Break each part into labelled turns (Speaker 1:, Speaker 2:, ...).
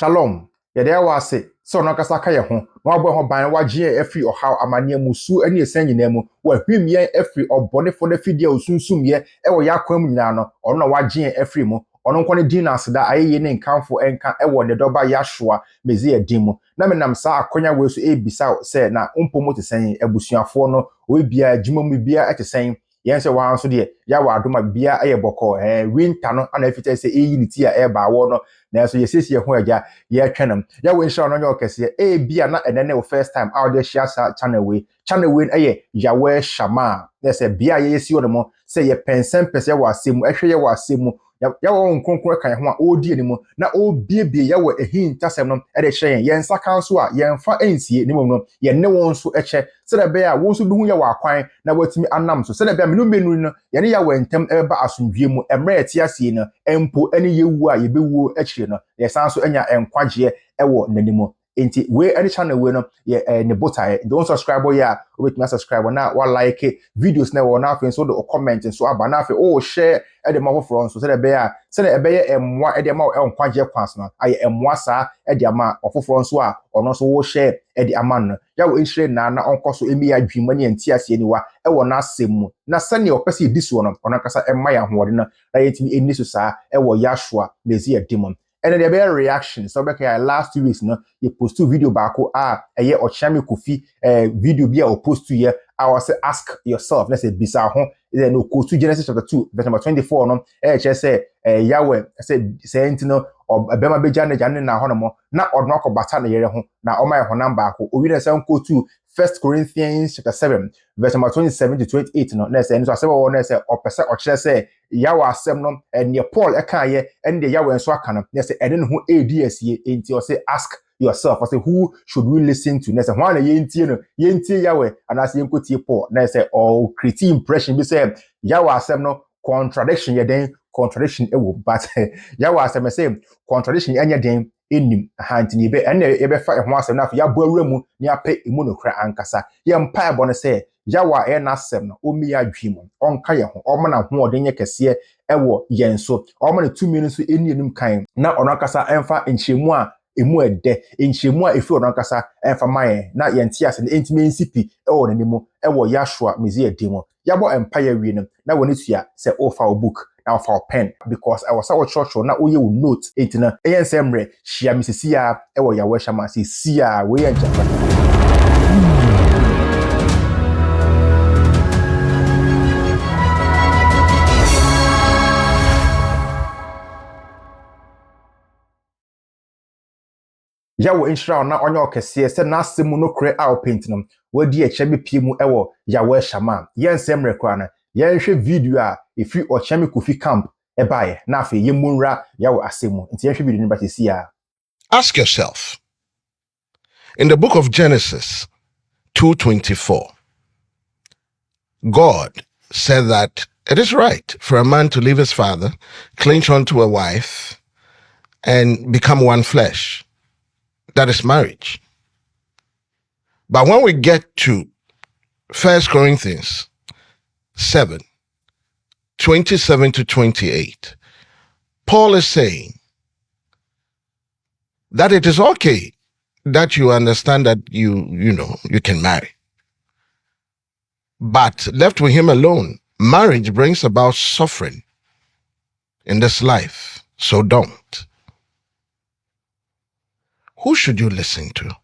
Speaker 1: Shalom. Yede awase so no kasa ka ye ho na obo ho ban wagye afri ohaw amane musu ani esan nyina mu wa hwimye afri obonefo na fidie osunsumye e wo yakwam nyina no ono na wagye afri mu ono nko ne din aseda ayeye ne nkanfo enka e wo ne doba yahwa mezi adin mu na menam sa akonya we so ebisa se na umpomo tesen abusuafo no we bia adwuma mu bia etesen yense wa nso de ya wa adoma bia eye boko winter no ana efita se eyiniti a e ba wo no na so yesiesie ho agya ye twenam ya we nsha no nyo kese bia na enene first time out there share channel we eye yawe shama na se bia ye yesi ono mo se ye pensem pese wa asemu ehwe ye wa asemu ya wo nkonkron kan ho a odi animu na obiebie ya wo ehintasem no e de hye yen nsa kanso a yen fa ensie ni mo no ye ne won so eche se de be a won so bi hu ya wa kwan na watimi anam so se de be menu menu no ye ne ya wo entem eba asomdwie mu emre etiasie no empo ani yewu a ye bewu eche no ye san so enya enkwagye ewo nanimo enti we any channel we no ye ne botae don't subscribe ya obetuma subscribe na wa like videos na wo na afen so do comment so aba na afen oh share e de ma wofro so se de be a se de ebe ye emwa e de ma enkwagye kwans no aye emwa sa e de ama ofofro so a ono so wo share e de ama no ya wo nhire na onkoso emi ya dwuma ne ntiase ni wa e wo na asemu na sane opese di so no ono kasa emma ya hoode na yetimi eni so sa e wo yashwa mezi adimon. And then there be reaction. So back last 2 weeks, no, you post 2 video back. A Okyeame Quophi video be or post 2 year. I was say ask yourself. Let's say bizarre. Then no go to Genesis chapter 2, verse number 24. No, just say Yahweh. Say no or Bema Bejane Jane na honomo. Na or knock or batana yere home. Na o my honam back. O we go to 1 Corintians chapter 7, verse number 27 to 28. No, let's say and so I say one say or person or say Yahweh asem no and near Paul ekaye and the Yahweh so akana. Let's say and who ADS ye into say ask yourself. I say who should we listen to? Let's say one yenti Yahweh and I say yenti Paul. Let's say oh create impression. We say Yahweh asem no contradiction ye den contradiction ewo but Yahweh asem say contradiction anya den enim hantini be ene ebe fa ho asem na fa ya bo awura mu ni ape emu no kra ankasa ye mpa ebo ne se yawa e na asem no omi ya dwimu onka ye ho omo na ho odenye kese ewo yenso omo na tumi no so eni enum kan na ono ankasa emfa enchemu a emu ede enchemu a efi ono ankasa emfa maye na ye ntiase na entime nsipi ewo nanimu ewo yashua mezi edimo yabo empa ya wi no na woni tua se ofa book now for pen because I was our church na oye will note it na ensemble shia misisia ewo ya weshama si sia we encha yawo insha na onye okese se na asemu no kre a paint no wadi eche be pie mu ewo ya weshama yensemre kwa na yenhwe video a ifi Okyeame Quophi camp ebaye na afi yemunra yawo asemu nti yenhwe video ni ba sisi ya.
Speaker 2: Ask yourself, in the book of Genesis 2:24, God said that it is right for a man to leave his father, cling onto a wife, and become one flesh. That is marriage. But when we get to 1 Corinthians 7:27 to 28, Paul is saying that it is okay that you understand that you can marry. But left with him alone, marriage brings about suffering in this life. So don't. Who should you listen to?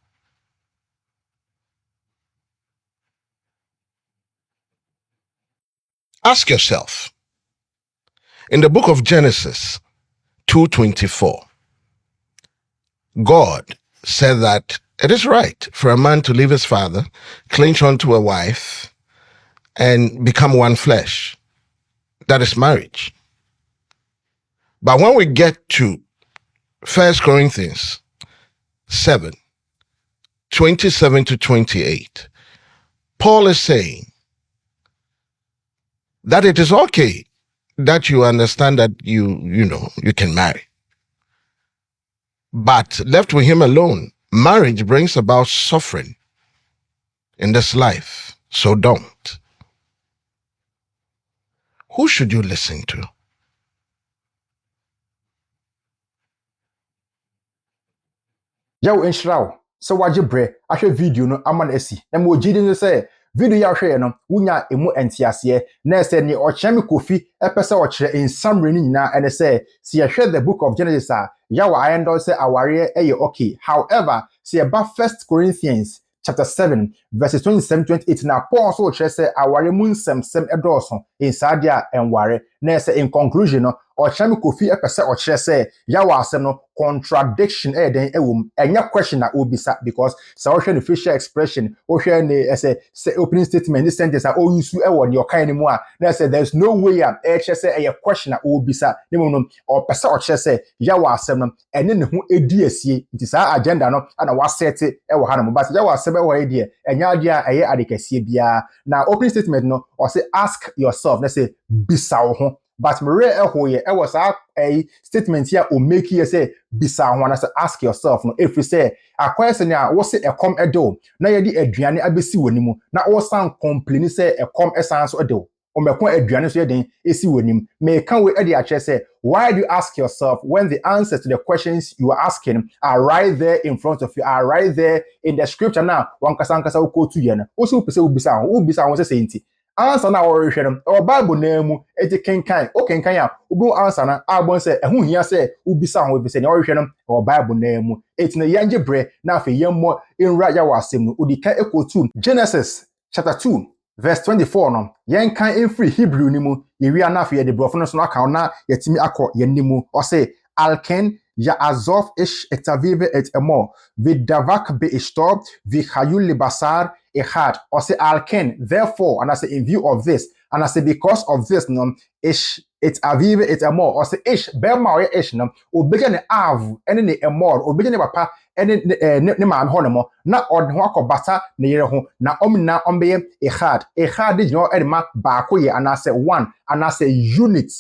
Speaker 2: Ask yourself. In the book of Genesis 2:24, God said that it is right for a man to leave his father, cling onto a wife, and become one flesh. That is marriage. But when we get to 1 Corinthians 7:27 to 28, Paul is saying that it is okay that you understand that you can marry. But left with him alone, marriage brings about suffering in this life. So don't. Who should you listen to?
Speaker 1: Yaw enhyira so wagye bre ahwɛ video no ama na asi na mo gidi no sɛ video ya hwɛ no wonya emu entiase na sɛ ne Okyeame Quophi epɛ sɛ ɔkyerɛ in summary ni nyina ɛne sɛ si yɛhwɛ the book of Genesis a yaw ayendo sɛ aware ɛyɛ okay. However, si yɛba 1 Corinthians chapter 7 verses 27-28 na Paul so kyerɛ sɛ aware mu nsɛmsɛm ɛdɔɔso in saade a ɛnware na sɛ in conclusion no Okyeame Quophi epɛ sɛ ɔkyerɛ sɛ yaw asɛm no contradiction den ewom enya question na obisa because sɛ wohwɛ ne facial expression wohwɛ ne ɛsɛ opening statement this sentence a ɔyusu ɛwɔ ne ɔkan ne mu a na sɛ there's no way a ɛkyerɛ sɛ ɛyɛ question na obisa ne mu no ɔpɛ sɛ ɔkyerɛ sɛ yaw asɛm no ɛne ne ho edi asie nti saa agenda no ana wasɛte ɛwɔ ha no mu but yaw asɛm ɛwɔ yi deɛ enya ade a ɛyɛ adekɛsie biara na opening statement no ɔsɛ ask yourself na sɛ bisa wo ho but mere ɛhoyɛ ɛwɔ saa statement here o make you say bisa ho na say ask yourself no if you say akwai se na wo se ekom edo na ye di aduane abesi wonimu na wo san complain say ekom esan so edo o meko aduane so ye den esi wonim me kan we e dey akye say why do you ask yourself when the answers to the questions you are asking are right there in front of you, are right there in the scripture now wankasa nkasa wo kotu ye na wo se wo pese wo bisa ho say nti answer na wo rehwe no o bible na mu eti kenkan o kenkan a obu answer na agbon say ehun hia say ubisa ho ebise na wo rehwe no o bible na mu eti na yanje bre na afi yemmo enra ya wasem no odika ekotu Genesis chapter 2 verse 24 no yenkan free Hebrew ni mu yewia na afi ye de brofo no so na aka na yetimi akọ yenimu o say alken ya azov ish etavive et emo vidavak be ishtob vi hayul libasar ehad or say alken therefore and I say in view of this and I say because of this no ish it avive it emo or say ish bema or ish no obeje ne av ene ne emo obeje ne papa ene ne ma ho no mo na od ho akobata ne yere ho na omna ombeye ehad dey no edema ba ko ye and I say one and I say unit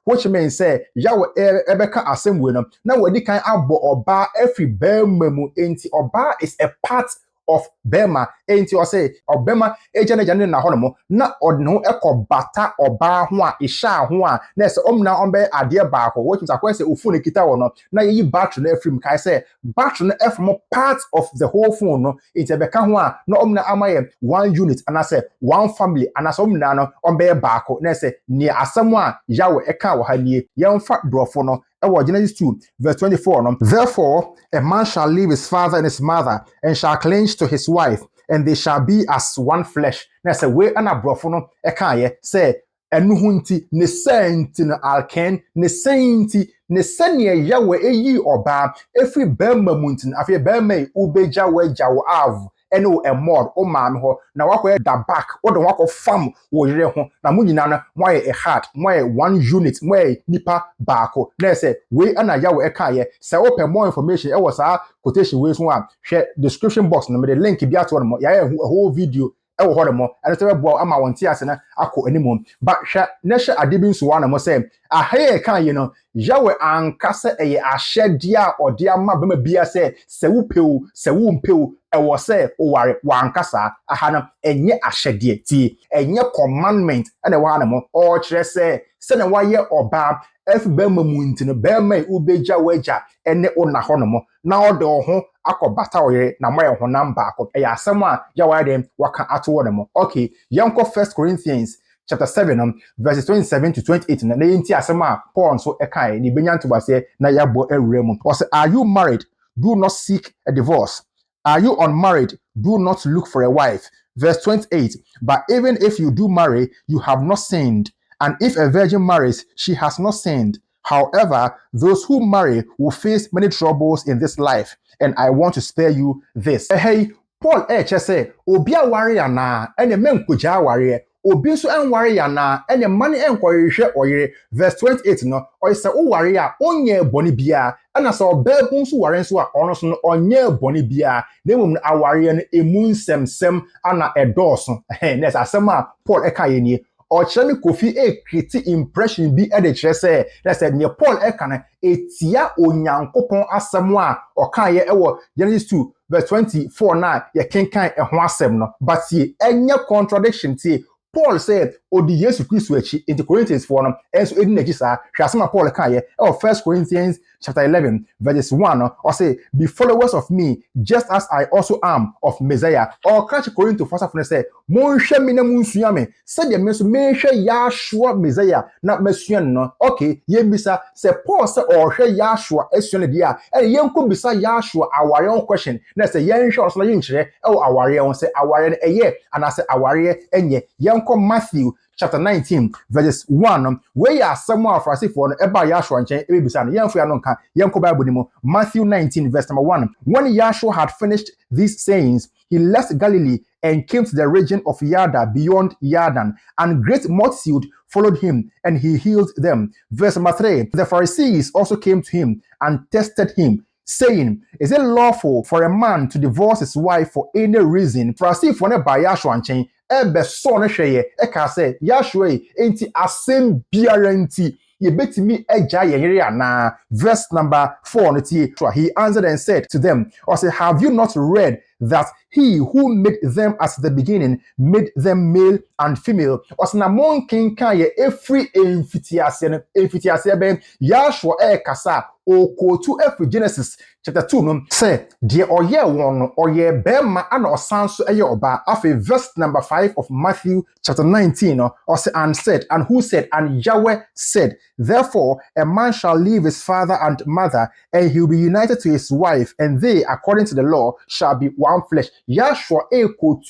Speaker 1: which means say yawo ebeka assemble no na wadi kan abo oba every bema mu enti oba is a part of Bema enti o say obema ejane na hono na odno ekobata oba ho a isha ho a na se omna ombe ade ba ko which means akwa say ofune kita wo no na yi battery na afrim kai say battery na from part of the whole phone no enti ebeka ho a na omna amaye one unit and I say one family and as omna no ombe ba ko na say ni asem a yawo eka wo ha nie yemfa brofo no Genesis 2 verse 24 no? Therefore a man shall leave his father and his mother and shall cling to his wife and they shall be as one flesh. Na say we ana brofo no eka ye say enu hu nti ne senti no alken ne senti ne sene yawe eyi oba every bema muntin afie bema ubeja weja wo av eno emod o maame ho na wakọ da back o de wakọ fam wo yere ho na munyina na moye a heart moye one unit moye nipa baako na say we ana yawo eka ye say open more information e was a quotation we so a hwe description box no me the link bi ato no ya a whole video e wo ho mo and say bo ama wonti ase na akọ animum but hwe na hwe ade bi nso wa na mo say ahaye eka ye no yawe ankasa eye ahyede a ode ama bema bia say se wo pew se wo mpew ewo say oware wankasa ahana enye ahyede ti enye commandment ene wa na mo o kire say se na waye oba efi bema mu ntine bema ubeja waja ene ona ho no mo na ode ho akobata oyere na moye ho namba akọ eya asem a yawe dem waka ato wo mo okay yanko 1 Corinthians chapter 7 verses 27-28 na yenti asema Paul so ekai ni benya ntobase na yabo ewremu o say are you married do not seek a divorce are you unmarried do not look for a wife verse 28 but even if you do marry you have not sinned and if a virgin marries she has not sinned however those who marry will face many troubles in this life and I want to spare you this hey Paul say obi aware ana ene menkoja aware obi so enware ya na ene mane enkohwehwe oyere verse 28 no oyese o ware a onye boni bia ana so obabu so ware so a ono so no onye boni bia na mum aware no emu nsemsem ana edoso na asem a Paul eka ye ni Okyeame Quophi create impression bi e de kire say na say ne Paul eka na etia onyankopon asem a oka ye ewo Genesis 2 verse 24 na ye kenkan ho asem no but ye enye contradiction tie Paul said, Odi Yesu Christu echi into Corinthians for no, enso edi nechi sa, hwasema Paul kaye, 1 Corinthians chapter 11, verses 1, or say, be followers of me, just as I also am of Messiah. Or catch Corinth to first say, Monshe mina munsuyame, said the mesu meshe Yahshua Messiah, not Messian no. Okay, yembisa, say Paul say, or she Yahshua esyon dia, and yenko bisa Yahshua our own question. Na say yen sure so yin chere, aware on say aware eye, and I say aware enye, yenko Matthew chapter 19, verses 1, where you are somewhere for as for eba Yahshua and chen ebisa no yenfo ya no nka yenko Bible ni mo. Matthew 19, verse number 1. When Yahshua had finished these sayings, he left Galilee and came to the region of Yada beyond Yarden, and great multitude followed him, and he healed them. Verse number 3. The Pharisees also came to him and tested him, saying, is it lawful for a man to divorce his wife for any reason? Pharisee for ne ba Yahshua nchen ebe so no hweye e ka say Yahshua enti asem biara nti ye betimi eja yere ana. Verse number 4 he answered and said to them, or say, have you not read that he who made them at the beginning made them male and female? Or say na mon king kan ye every emfitiase ben Yahshua e kasa o quote every Genesis chapter 2 no say de oye won oye bema ana osanso eye oba. After verse number 5 of Matthew chapter 19 or say, and said, and who said, and Yahweh said, therefore a man shall leave his father and mother, and he will be united to his wife, and they according to the law shall be one flesh. Yahshua e quote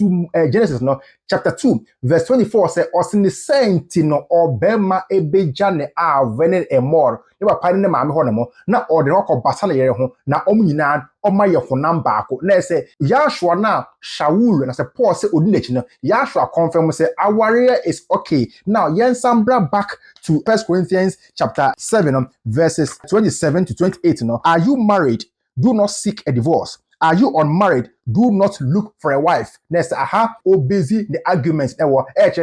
Speaker 1: Genesis no chapter 2 verse 24 say, osini senti no obema ebejane a venen emor nipa pa ne maame ho ne mo na ode no ko basa na yere ho na nyina omaye honam baako na say Yahshua na Shaul na say Paul say odi nachi no Yahshua confirm say aware is okay. Now yen sambra back to 1 Corinthians chapter 7 verses 27 to 28 no. Are you married? Do not seek a divorce. Are you unmarried? Do not look for a wife. Next, busy the arguments.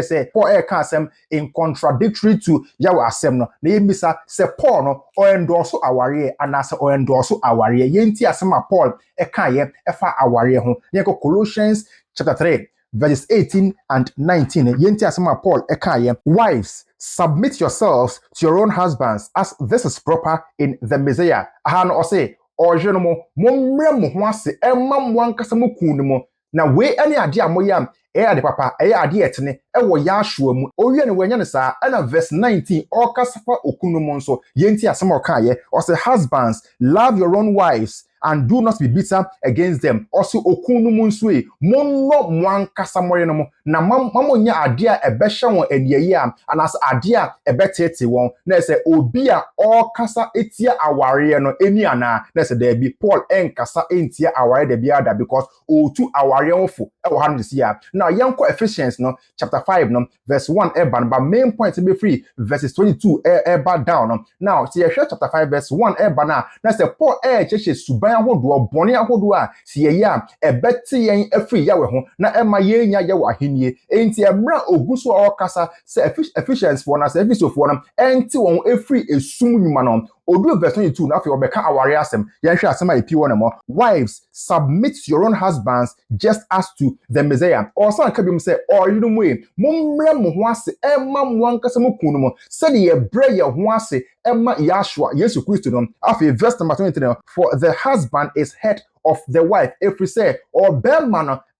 Speaker 1: Say Paul can say in contradictory to Yahweh asem no. Na yemisa say Paul no or endorse aware and as or endorse aware. Yenti asema Paul can ye efa aware ho. Yeko Colossians chapter 3 verses 18 and 19. Yenti asema Paul can ye. Wives, submit yourselves to your own husbands as this is proper in the Messiah. Ahano or say oje no mo mmre mo ho ase emma mo ankasa mo kun no mo na we ane ade amoyam ade papa ade etene wo Yahshua mu owie ne wanya ne sa na verse 19 okasafa okunu mo nso yenti asem okaye o say husbands love your own wives and do not be bitter against them. Also okunu mu nso e monno mo ankasa moye no mo na mamonya ade a ebehye won aniye am anas ade a ebetete won na say obi a okasa etia aware no eni ana na say there be Paul enkasa entia aware de biada because otu aware wonfo e wo han this year. Now yanko Ephesians no chapter 5 no verse 1 eba but main point be free verses 22 eba down no. Now see chapter 5 verse 1 eba na say Paul cheche suban ahodo bone ahodo a see ya ebete yen afri yawe ho na ema yenya yawe ahenie enti emra oguso okasa say Ephesians for na say Ephesians for na enti won afri esum nyuma no odu verse 22 na afi obeka aware asem yenhwe asem a epi won mo. Wives, submit to your own husbands just as to the Messiah. Or some can be say or you know way mommre mo ho ase emma mo ankasa mo kunu mo said ye bre ye ho ase emma Yahshua Yesu Christ no. Afi verse number 23 for the husband is head of the wife. If we say or bear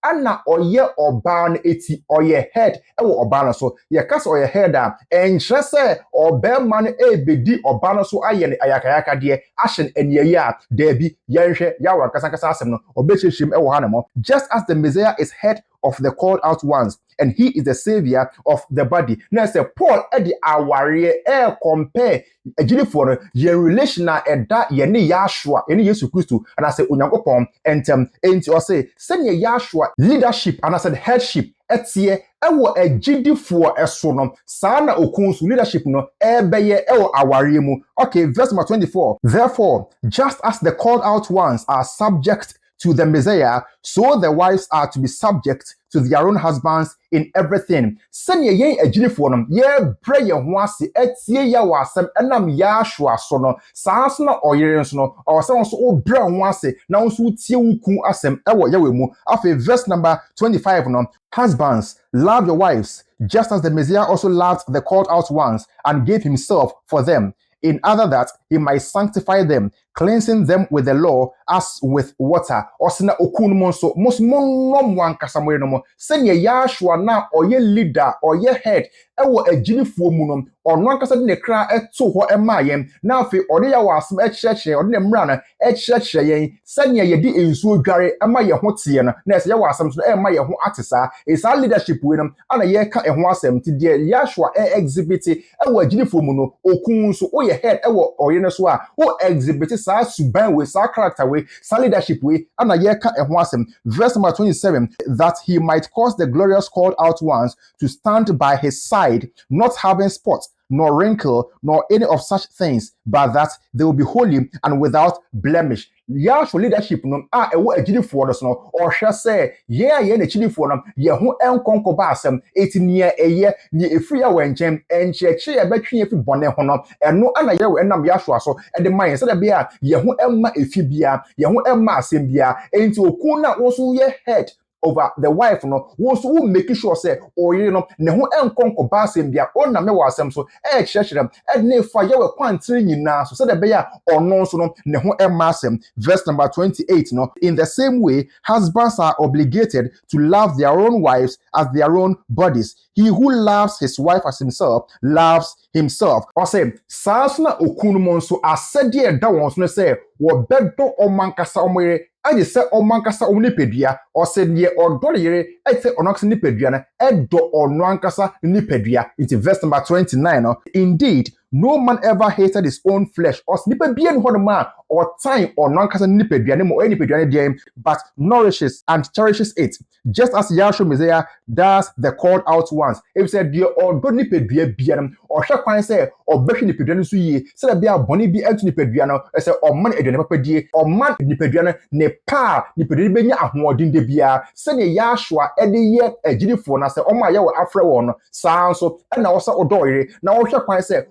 Speaker 1: Anna oye oban eti oye head ewo obano so ye kasa oye head a enhre se obeman ebedi obano so aye ne ayakayaka de ahyen eniye a dabi yenhwe yawa kasa asem no obechechim ewo hanamo. Just as the Messiah is head of the called out ones and he is the savior of the body. Now say Paul edi aware compare ejini for ye relation na eda ye ne Yahshua eni Yesu Christu and I say Onyankopon entem enti o say senya Yahshua leadership and I said headship etie ewo ejidi for eso no sana okunsu leadership no ebeye ewo aware mu. Okay, verse 24. Therefore, just as the called out ones are subject to the Messiah, so the wives are to be subject to their own husbands in everything. Send ye a jiniform, ye pray ye wasi, etie ya wasem, enam ya shwa sono, saasna or yerensono, or someone so brown wasi, now so tie wuku asem, ewo yawemu. After verse number 25, no, husbands, love your wives, just as the Messiah also loved the called out ones and gave himself for them, in order that he might sanctify them, cleansing them with the law as with water. Osina okun monso most monom wan kasamoy no mo. Senya Yashua na or ye leader or ye head ewo ejinifuo mu no ono ankasa de ne kra eto ho emayem na afi ode ya wasem ekyekye ode ne mra na ekyekye yen senya ye di ensuo dware ema ye ho tie no na ese ye wasem so ema ye ho atesa esa leadership we no ana ye ka ho asem ti de Yashua exhibit ewo ejinifuo mu no okun so o ye head ewo oye no so a o exhibit sa suban we sa character we sa leadership we ana ye ka ho asem. Verse number 27, that he might cause the glorious called out ones to stand by his side, not having spot, nor wrinkle, nor any of such things, but that they will be holy and without blemish. Yahweh leadership no ewo ejinifuo no so or hwe say ye na ejinifuo no ye ho enkonko ba asem etinia eye ni efiri ya wenchem encheche ye betwe efi bone ho no eno ana ye enam Yahweh so e de man se de bia ye ho emma efi bia ye ho emma asem bia enti okun na wo so ye head over the wife no wo so wo make sure say oye no ne ho enkonko ba asem bia ona me wa asem so kyerkyerem ne fa ye we kwantire nyina so de bia ono so no ne ho emma asem. Verse number 28, no, in the same way, husbands are obligated to love their own wives as their own bodies. He who loves his wife as himself loves himself. Or say, Sasna okunumonso asedi da won so say, wo bedo omankasa omere aye se omankasa onipedua or say ye odo yere ete ononkasa nipedua na edo ono ankasa nipedua. It's verse number 29, no. Indeed, no man ever hated his own flesh or snipe bien honoma or time or non-casa nipeduane or any peduane, but nourishes and cherishes it, just as Yahshua Messiah does the called out ones. If said dear or good nipedua bianum or shakwan say or beshi nipeduane suye, said be a bonny be empty nipeduano, as a or man edene papedi or man nipeduane ne pa nipedibenya ahwodin de bia, send a Yahshua any year a jinifon as a my yaw afra one sound so and also odoye. Now shakwan say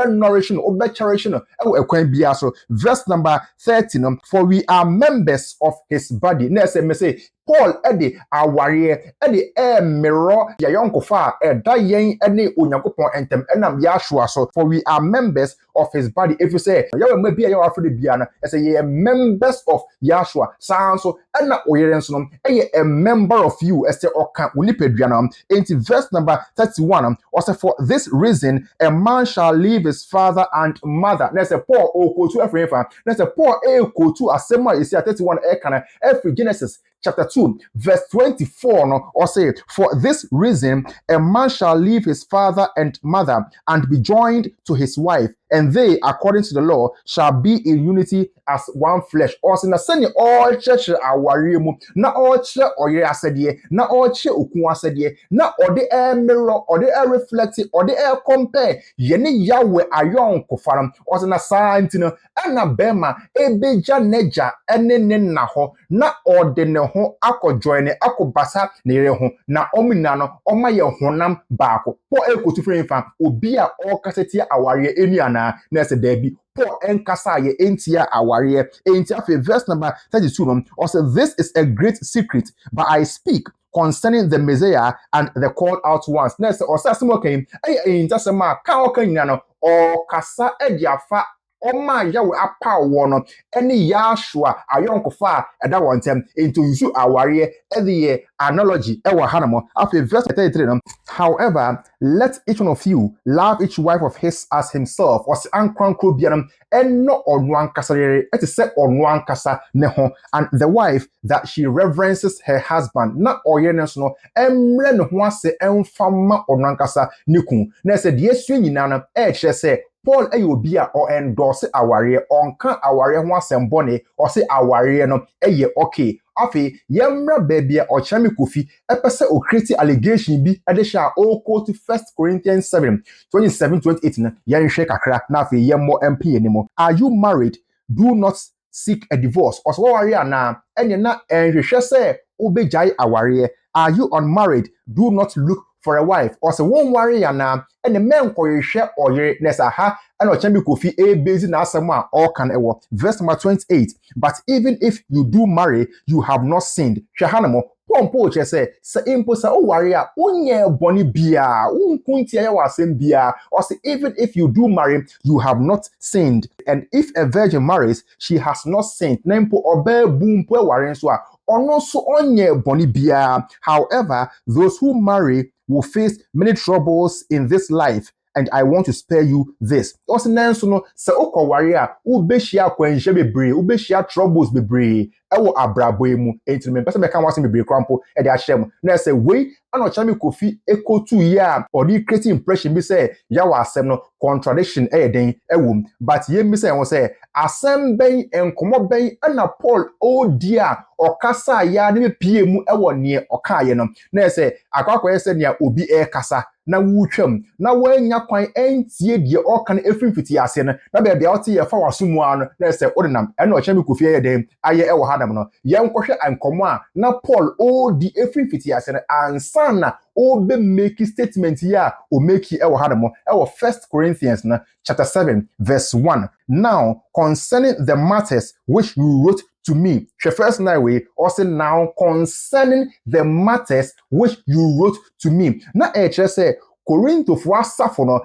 Speaker 1: nourishing or cherishing so verse number 13, for we are members of his body. Next me say Paul Eddie our warrior Eddie mirror ya yonkofa da yen ene onyankopon entem enam Yahshua so for we are members of his body. If you say you may be your afri bia na say ye members of Yahshua sound so ena oyerenso no a member of you as the oka unipadua na into verse number 31 also for this reason a man shall leave his father and mother. Let's say Paul o to every fan. Let's say Paul go to asema is 31 every Genesis chapter 2 verse 24 no, or say for this reason a man shall leave his father and mother and be joined to his wife, and they according to the law shall be in unity as one flesh. Or say na send all church aware mu na all church oye asede na all church okun asede na ode mirror ode reflect ode compare yene Yahweh ayon kofaram or say na santino na bema ebeja neja ene na ho na ode ne ho akọjoin akọbasa na ire ho na omina no oma ye honam baako po ekotu fremfa obi a okasetia aware eni ana na se dabi Paul enkasa ye entia aware entia for verse number 32 no also this is a great secret but I speak concerning the Messiah and the called out ones. Next or sasimo came entia sema ka okanyina no o kasa ediafa Oma Yahweh apa wono any Yahshua ayonkofa eda wontem into use aware the analogy ewa hanamo after verse 33 no. However, let each one of you love each wife of his as himself or ankwankro bianam and no onwan kasarere it is said onwan kasa neho, and the wife that she reverences her husband na oyenes no emre no ho ase emfama onwan kasa niku na said yesu nyina no che say Paul ayobia or endorse aware onka aware ho asembone or say aware no okay afi yemra baby Okyeame Quophi epese o create allegation bi edesha o quote 1 Corintians 7:27-28 na yenhwe kakra na afi yemmo MP animo. Are you married? Do not seek a divorce ɔsɛ wɔware anaa ɛnyɛ na ɛnhwehwɛ sɛ wobɛgyae awareɛ. Are you unmarried? Do not look for a wife. Ɔsɛ wɔn ware anaa ɛne mɛnkɔhwehwɛ ɔyere na ɛsɛ ha ɛna Okyeame Quophi ebezi n'asɛm a ɔkan ɛwɔ verse number 28. But even if you do marry, you have not sinned. Hwɛ ha no mo. Paul kyerɛ sɛ mpo sɛ woware a wonyɛ bɔne biara wonkuntia yɛ wɔ asɛm biara ɔsɛ even if you do marry you have not sinned, and if a virgin marries she has not sinned. Na mpo ɔbaa bu mpo aware nso a ɔno nso ɔnyɛ bɔne biara. However, those who marry will face many troubles in this life, and I want to spare you this. Also, nanso no, sɛ wokɔware a wobɛhyia akwanhyia bebree, wobɛhyia troubles bebree ɛwɔ abrabɔ yi mu. Enti mempɛ sɛ mɛka wasɛm bebree koraa mpo ɛde ahyɛ mu. Na ɛsɛ wei ana Okyeame Quophi ekotu yi a ɔde create impression bi sɛ yɛwɔ asɛm no contradiction ɛyɛ den ɛwɔ mu. But yɛn bi sɛ ɛwɔ sɛ asɛm bɛn nkɔmɔ bɛn ɛna Paul ɔdi a ɔkasa ya ne bepie mu ɛwɔ neɛ ɔkaayɛ no. Na ɛsɛ akɔakɔyɛ sɛ nea obi ɛrekasa na wutwam na wanya kwan entie die ɔka no efiri mfiti ase no na baabi a ɔte yɛ fa waso mu ano na ɛsɛ ɔdenam ɛna Okyeame Quophi yɛ den ayɛ ɛwɔ hadam no yɛn nkɔhwɛ nkɔmɔ a na Paul ɔdi efiri mfiti ase no ansa na ɔbɛ make statement yi a o make ɛwɔ hadam ɛwɔ 1 Corintians no chapter 7 verse 1. Now concerning the matters which you wrote to me. First night way also now concerning the matters which you wrote to me. Na say Corinth of wasafo no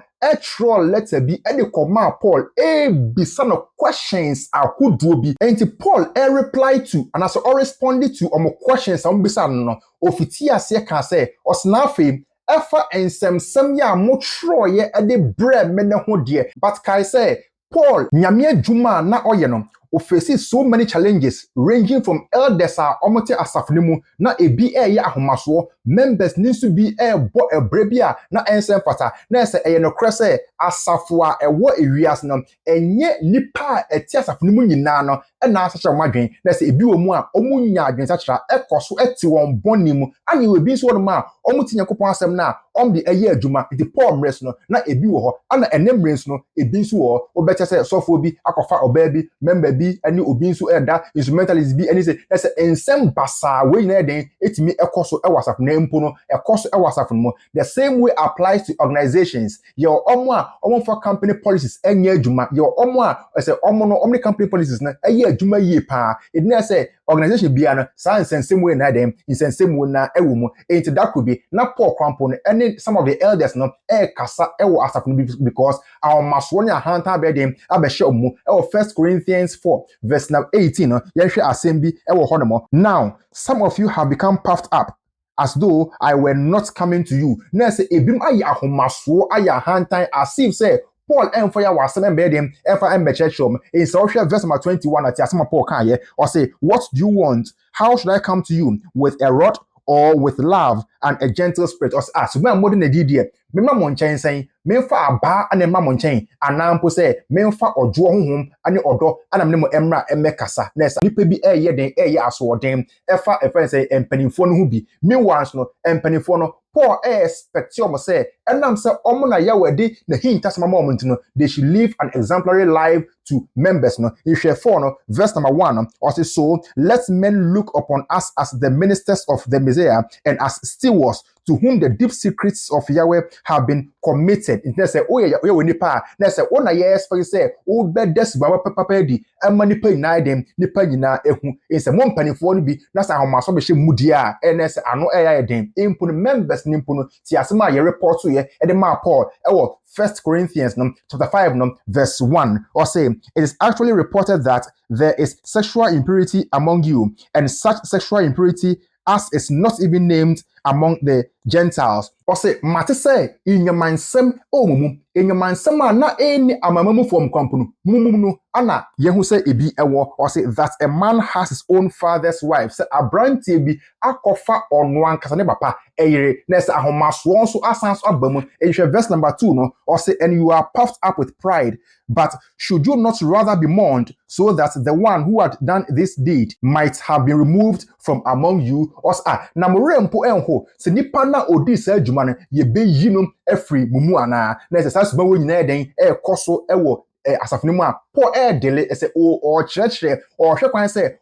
Speaker 1: letter bi e de command Paul bisa no questions ahodoɔ bi. Enti Paul reply to and as or responded to questions bisa no ofiti ase ka say osnafe efa ensɛmsɛm ya motroye e de bre me ne ho de. But kai say Paul nyame adwuma na ɔyɛ no faces so many challenges ranging from elders a omote asafne mu na ebi ɛyɛ ahomaso members ninso bi ɛbɔ ɛbrɛ bi a na ɛnsɛm fata na ɛsɛ ɛyɛ no korɛ sɛ asafo a ɛwɔ ewiase no ɛnyɛ nipa a ɛte asafne mu nyinaa no ɛna asakyɛ wɔn adwen na ɛsɛ ebi wɔ mu a ɔmo nya adwen sakyera ɛkɔ so ɛte wɔn bɔne mu ani ebi nso wɔ no ma ɔmo te Nyankopɔn asɛm na ɔmo de ɛyɛ adwuma de Paul mmerɛs no na ebi wɔ hɔ ana ɛnɛ mmerɛs no ebi nso wɔ hɔ wobɛkyɛ sɛ sɔfo bi akɔfa ɔbaa bi member bi ani obi nso ɛda instrumentalist bi ani sɛ ɛsɛ nsɛm basaa wei na ɛden etimi ɛkɔ so ɛwɔ asafo na mpo no ɛkɔ so ɛwɔ asafo no mu. The same way applies to organizations. Yɛ ɔmo a ɔmo fa company policies ɛnyɛ adwuma yɛ ɔmo a ɛsɛ ɔmo no ɔmo company policies na ɛyɛ adwuma yie paa ɛdina sɛ organization bia no saa nsɛnsɛm wei na ɛden nsɛnsɛm wei na ɛwɔ mu enti that could be na Paul Krampo no ɛne some of the elders no ɛkasa ɛwɔ asafo no because our maso ne ahanta bɛden abɛhyɛ ɔmo ɛwɔ 1 Corinthians 4 verse 18 no yɛhwɛ asɛm bi ɛwɔ hɔ no. Now some of you have become puffed up as though I were not coming to you. Na sɛ ebim ayɛ ahomaso ayɛ ahantan as if say Paul ɛmfa ya wasɛm ɛmbɛden ɛmfa ɛmbɛkyerɛkyerɛ in so verse number 21 at asɛm Paul kan yɛ or say what do you want? How should I come to you? With a rod or with love and a gentle spirit? Or so when modern idea memma mo nkyɛn sɛn memfa aba ana memma mo nkyɛn anaa mpo sɛ memfa ɔdwo honhom ane ɔdɔ ana me ne mo emra emmekasa na ɛsa nipa bi ɛyɛ den ɛyɛ asoɔden ɛfa sɛ empanimfo no ho bi meanwhile no empanimfo no Paul expect you say enam say omo na yawade na hinta sama mo ntino they should live an exemplary life to members no in share 4 no verse number 1 no also so let men look upon us as the ministers of the Messiah and as stewards to whom the deep secrets of Yahweh have been committed. It say oh yeah we nipa na say oh na yes for say oh be des ba papa di ama nipa nyina dem nipa nyina ehu in say mo mpanifo no bi na say ahomaso be hye mudia na say ano ɛyɛ den impo members nimpo no ti asema ye report so ye e de ma Paul ɛwɔ 1 Corinthians chapter 5 verse 1 or say it is actually reported that there is sexual impurity among you, and such sexual impurity as is not even named among the Gentiles. Or say mate say in your mind sem mumu in your mind sem na any amamamu from company mumu ana yehu say ebi ewo or say that a man has his own father's wife. Say abrantie bi akofa ono ankasa ne papa eyire na say ahomaso so asans abamu e verse number 2 no or say and you are puffed up with pride, but should you not rather be mourned so that the one who had done this deed might have been removed from among you? Or na morempo enho se nipa na odi sa adwuma no ye be yinum afri mumu ana na se sasuma wo nyina den e koso ewo asafo mu a Paul dele say o church or hwe kwan say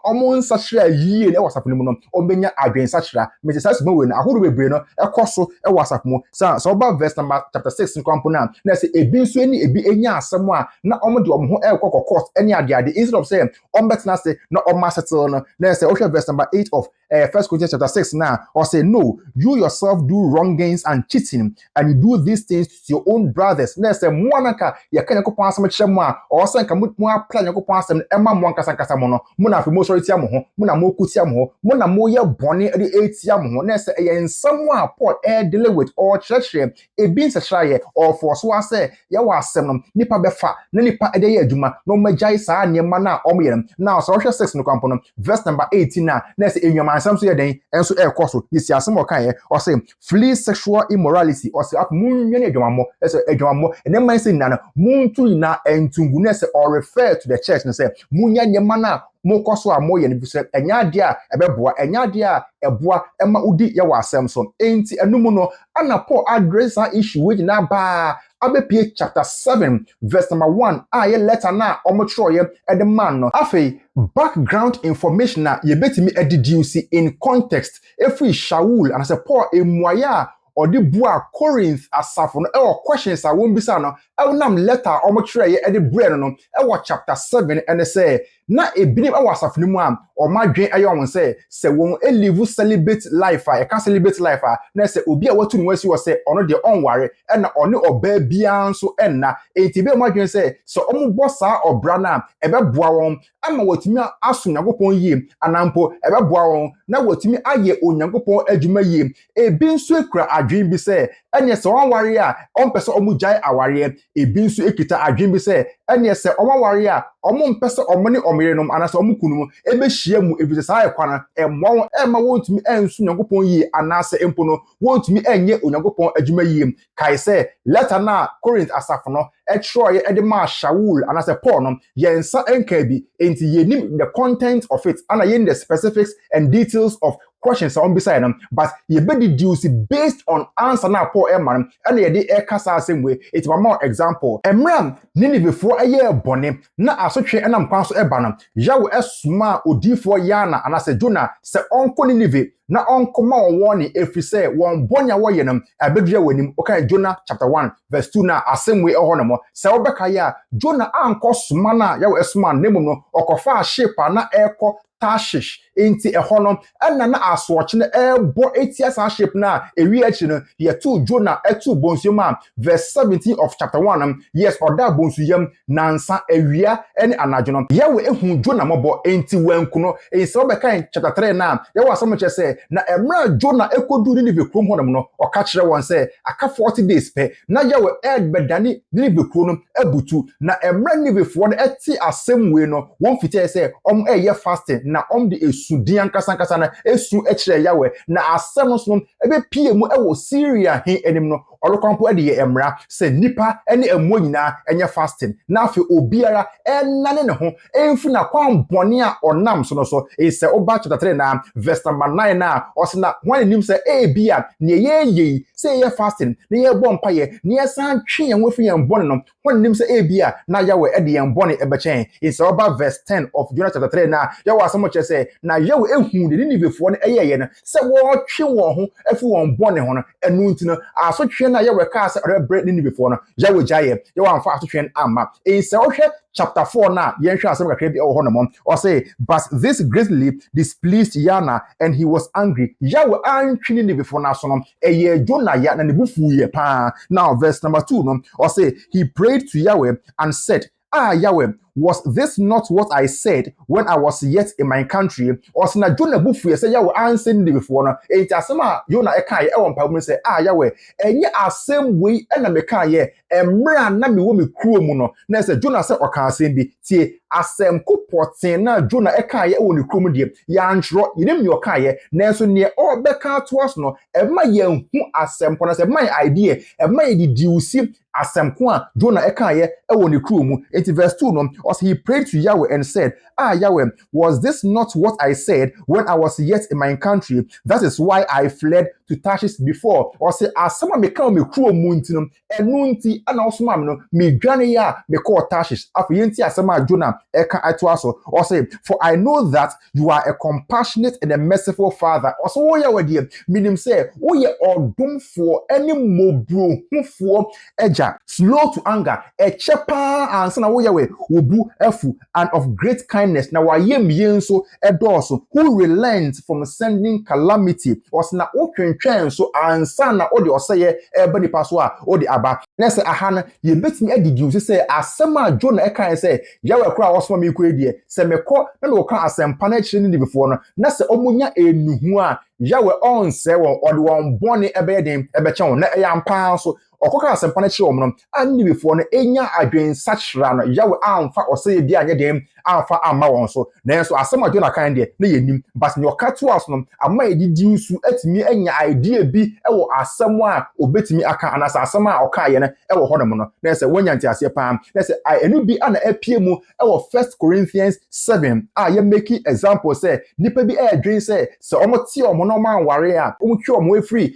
Speaker 1: omo nsachira yie na wasafo mu no obenya adwen sachira Mrs. Sasmo we na ahodo bebre no ekoso e wasafo mu so oba verse number chapter 6 nkwampo na say ebi nso eni ebi enya asem a na omo de omo ho ekoko court any ade instead of saying betna say na omo settle no na say okay verse number 8 of 1 Corinthians chapter 6 now or say no you yourself do wrongings and cheating and you do these things to your own brothers na say mo anaka ye kan yakopon asem kyerem a or say kan mo apply yakopon asem ema mo nkasa mo no mo na mo sorry tia mo ho mo na mo kutia mo ho mo na mo ye bone e etia mo ho na say ye nsam a Paul deal with or church e bin se hraye or for so say ye wa asem no nipa befa na nipa de ye adwuma no magyae saa niema na omo ye now so 6 no kwampo no verse number 18 na say enwama ansam so ye den enso ekoso yesi asem okan ye or say flee sexual immorality or say munye ne adwama mo say adwama mo ene man say na muntu na entungu na say or refer to the church na say munya niema na mokoso a moye ne bisa enya ade a ebeboa enya ade a eboa ema udi ye wa asem so enti anumu no ana Paul address a issue we na ba abepie chapter 7 verse number 1 ye letter na omotro ye the man no afei background information na ye betimi deduce in context every Shaul and say Paul emuaya or the bua Corinth asafo no e questions a won bisa no e nam letter omotro ye the bread no e chapter 7 and say na ebinim e wasafo no mu am o madwen aye won say won live celebrate life e can celebrate life na say obi a watu no wasi wo say ono de onware e na one oba bia nso enna enti be madwen say so omo bossa obra na e be boa won ama watumi aso nyagopon yie anampo e be boa won na watumi aye onyagopon adwuma yie ebi nso ekura adwen bi say ene se onware a ompese omo jai aware ebi nso ekita adwen bi say ene se onware a omo mpese omo ne omerenom anase omo kunum ebe hia mu ebise saa ekwana emwo ema wontumi ensu nyagopon yie anase empo no wontumi enye onyagopon adwuma yie kai say letter na Corinth asafo no troye de ma Shaul anase Paul no yensa enka bi enti yenim the content of it and yen the specifics and details of questions on beside them but ye be deduce based on answer na Paul man and ye dey kasa same way it's one more example emram nini before aye bone na asotwe enam kwan so eba no yawo esuma odifo yana anase Jonah se onko Ninive na onkoma woni efise won bonya wo yenam abedua wanim okay Jonah chapter 1 verse 2 na asem we ho no mo se obeka ya Jonah anko suma na yawo esuma nemu no okofa ship na eko Tashish enti ehonom enna na asoche na ebo etias ship na ewi achi no ye to Jonah etu bonsuam verse 17 of chapter 1 yes oda bonsuyam nansa awia ene anajono yewe ehu Jonah mobo enti wankuno ense obeka chapter 3 na yewe asomoche se na emra Jonah ekodu Ninive krom honum no oka kire won se aka 40 days pe na yewe bedani Ninive krom abutu na emra Ninive fo no eti asemwe no won fite se eye fasting na de esudian kasankasa na esu ekire yawe na asem so ebe pie mu ewo Syria he enim no olokwampo de emra se nipa ene emo nyina enye fasting na afi obiara enane ne ho enfu na kwan bone a onam so no so se oba chapter 3 na verse number 9 na osina wan nim se bia ne ye se ye fasting ne ye bɔ mpaye ne ye san twe yan wofi yan bone no wan nim se bia na yawe de yan bone ebechen se oba verse 10 of Jonah chapter 3 na yawe asamo che se na yawe ehu de Ninive fo no ye no se wo twe won ho afi won bone ho no enu ntino aso twe na yawe ka se rebre Ninive fo no yawe jaye yawe amfa aso twe ama se wo hwe chapter 4 na yen hwe asem kakra bi ho no mo or say but this greatly displeased Yana and he was angry yawe antwini Ninive fo na so no eye Jonah ya na ne bufu ye pa now verse number 2 no or say he prayed to Yahweh and said Yahweh, was this not what I said when I was yet in my country? Or sina Jonah bufu say Yahweh answer Ninive before no. It asema Jonah eka ye won pa say Yahweh enye asem we na meka ye emra na me wo me kuro mu no. Na say Jonah say oka asem bi tie asem kopoten na Jonah eka ye won kuro mu de ya ntro yinem ne oka ye na so ne obeka to us no ema ye hu asem po na say my idea ema ye di diusi asem ko a Jonah eka ye won ne kuro mu. It verse 2 no as he prayed to Yahweh and said, Yahweh, was this not what I said when I was yet in my country? That is why I fled to Tarshish before or say as someone me come me kro muntinum enunti ana osoma me no me dwane ya me call Tarshish afi yenti asema Jonah eka atoaso or say for I know that you are a compassionate and a merciful father also wo ya wadi minim say wo ye odomfo any mobro hufo eja slow to anger echepa ansa na wo ye we obu afu and of great kindness na wa ye mienso edoso who relents from sending calamity was na o twentwen so ansa na o de oseye eba nipa so a o de aba na se aha na ye betimi adidi say asema Jonah e kan say yawe kra osoma me kwedie se mekọ na me ka asempa na chire ni before no na se omunya enuhu a yawe on se won ode won bone ebe den ebe chen na eyampa so okoka asempa na chire omno anni before no enya adwen sachra no yawe amfa oseye bia anye dem amfa amma won so na so asema Jonah kan de na yenim but ne okato aso no amma edidi usu atimi enya idea bi ewo asem a obetimi aka anasa asem a oka ye na ewo hodom no na se wonya ntiase pam na se enu bi ana apie mu ewo 1 Corintians 7 ye make example say nipa bi adwen say se omote omo no man ware a omutwe omo efri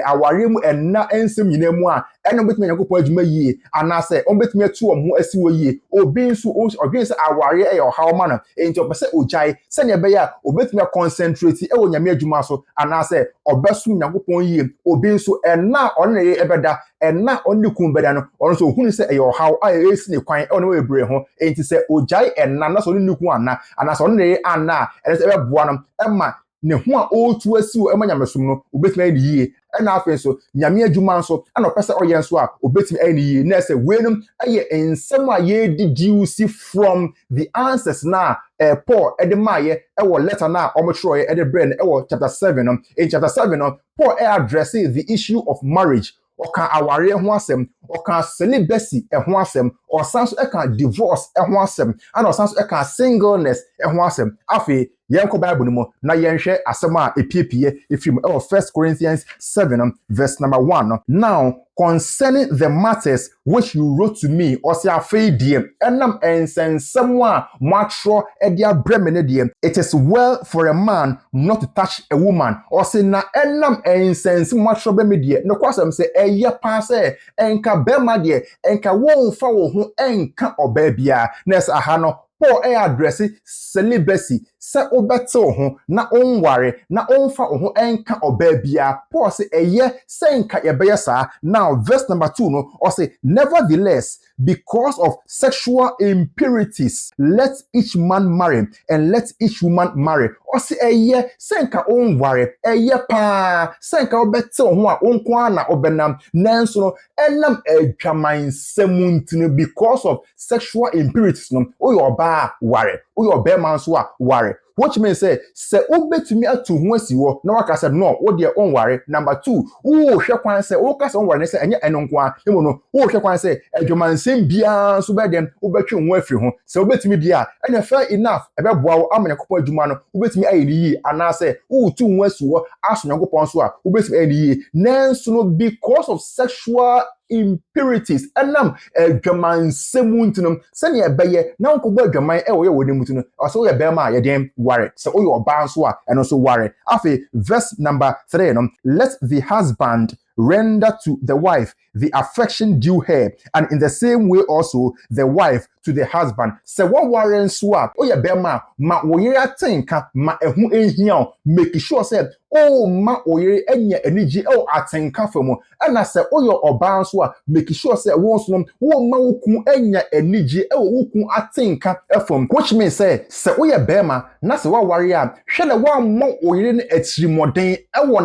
Speaker 1: aware mu enna ensem nyina mu a eno betimi yakopɔ adwuma yie anase ombetimi atu omo asiwo yie obi nso odwen say aware e how man enti opese ojai se ne be ya obetimi concentrate ewo nyame adwuma so anase obesu yakopɔ yie obi nso enna onne ebeda enna onne kumbeda no ono so hunu se e how esi ne kwan ono we bre ho enti se ojai enna na so ne ku anna anase onne anna ense ebe boa no emma ne ho a otu asiwo ema nyamesum no obetimi ayi yie ena afen so nyame adwuma nso ana opese oye nso a obetimi ayi yie na se wenum aye ensem a ye deduce from the answers na Paul edemaye ewo letter na omotroye edebrand ewo chapter 7 in chapter 7 Paul addresses the issue of marriage oka aware ho asem oka celibacy ho asem osanso eka divorce ho asem and osanso eka singleness ho asem afi yenko bible ni mo na yenhwe asem a epiepie efim 1 Corinthians 7 verse number 1 now concerning the matters which you wrote to me or say afeidie enam ensensem a matro edia bremene die it is well for a man not to touch a woman or say na enam ensensem matro bremedie no kwasem say eye pa say enka bema die enka won fa wo ho enka oba bia na say aha no Paul address celibacy se obeto ho na onware na onfa ho enka oba bia Paul say eye se enka yebeye sa now verse number 2 no or say nevertheless because of sexual impurities let each man marry and let each woman marry or say eye se enka onware eye pa se enka obeto ho a onko na obenam nanso no enam adwaman semuntine because of sexual impurities no oyoba ware uyo man so a ware which means say obetumi atu ho asiwo na waka say no wo de on ware number 2 wo hwe kwan say wo ka say on ware say enye enonkwa emo no wo hwe kwan say adwumansem bia so be dem obetwe ho afiri ho say obetumi dia enya fair enough ebeboa wo amanya kopɔ adwuma no obetumi ayi ni yi ana say wo tu ho asiwo aso nyankopɔn so a obetumi ayi ni yi nanso no because of sexual impurities enam adwaman semuntinum sene ebeye na nkobo adwaman ewo ye woni mutunu also ye bema ye dem ware so oyo oba nso a eno so ware afi verse number 3 no let the husband render to the wife the affection due her and in the same way also the wife to the husband se wo ware nso a oye bema ma wo yere atenka ma ehu ehia make sure say oh ma oyere enya eniji atenka famo ana se oyo oba nso a make sure say wo nso no wo ma woku enya eniji woku atenka fam which means say se oye bema na se wa ware a hwe na wa ma oyere ne atirimoden